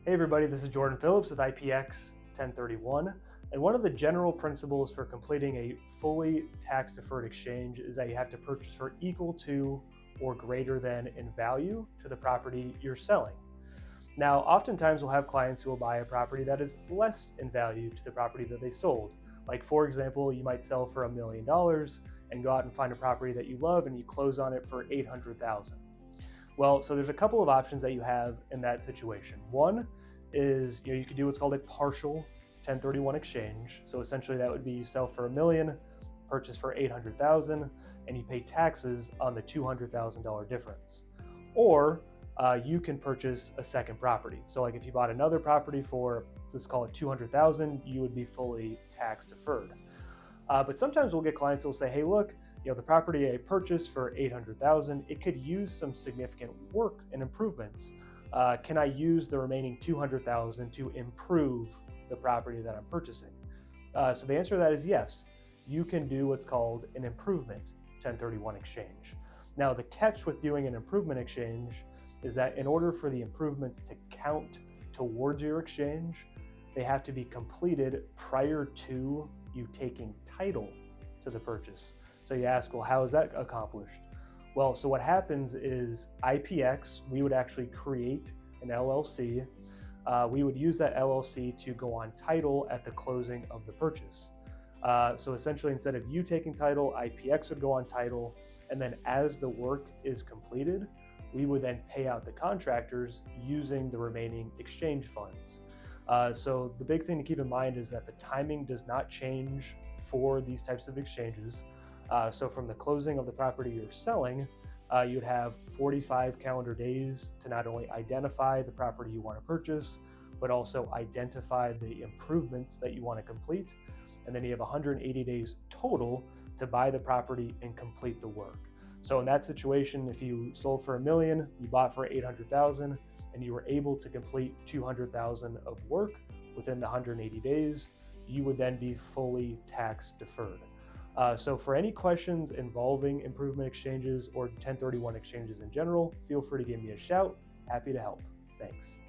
Hey everybody, this is Jordan Phillips with IPX1031, and one of the general principles for completing a fully tax-deferred exchange is that you have to purchase for equal to or greater than in value to the property you're selling. Now, oftentimes we'll have clients who will buy a property that is less in value to the property that they sold. Like for example, you might sell for $1 million and go out and find a property that you love and you close on it for $800,000. Well, so there's a couple of options that you have in that situation. One is you could do what's called a partial 1031 exchange. So essentially that would be you sell for $1 million, purchase for $800,000, and you pay taxes on the $200,000 difference. Or you can purchase a second property. So like if you bought another property for, let's call it $200,000, you would be fully tax deferred. But sometimes we'll get clients who will say, hey, look, the property I purchased for $800,000, it could use some significant work and improvements. Can I use the remaining $200,000 to improve the property that I'm purchasing? So the answer to that is yes. You can do what's called an improvement 1031 exchange. Now, the catch with doing an improvement exchange is that in order for the improvements to count towards your exchange, they have to be completed prior to you taking title to the purchase. So you ask, well, how is that accomplished? Well, so what happens is IPX, we would actually create an LLC. We would use that LLC to go on title at the closing of the purchase. So essentially, instead of you taking title, IPX would go on title. And then as the work is completed, we would then pay out the contractors using the remaining exchange funds. So the big thing to keep in mind is that the timing does not change for these types of exchanges. So from the closing of the property you're selling, you'd have 45 calendar days to not only identify the property you want to purchase, but also identify the improvements that you want to complete. And then you have 180 days total to buy the property and complete the work. So in that situation, if you sold for $1 million, you bought for $800,000, and you were able to complete $200,000 of work within the 180 days, you would then be fully tax deferred. So for any questions involving improvement exchanges or 1031 exchanges in general, feel free to give me a shout. Happy to help. Thanks.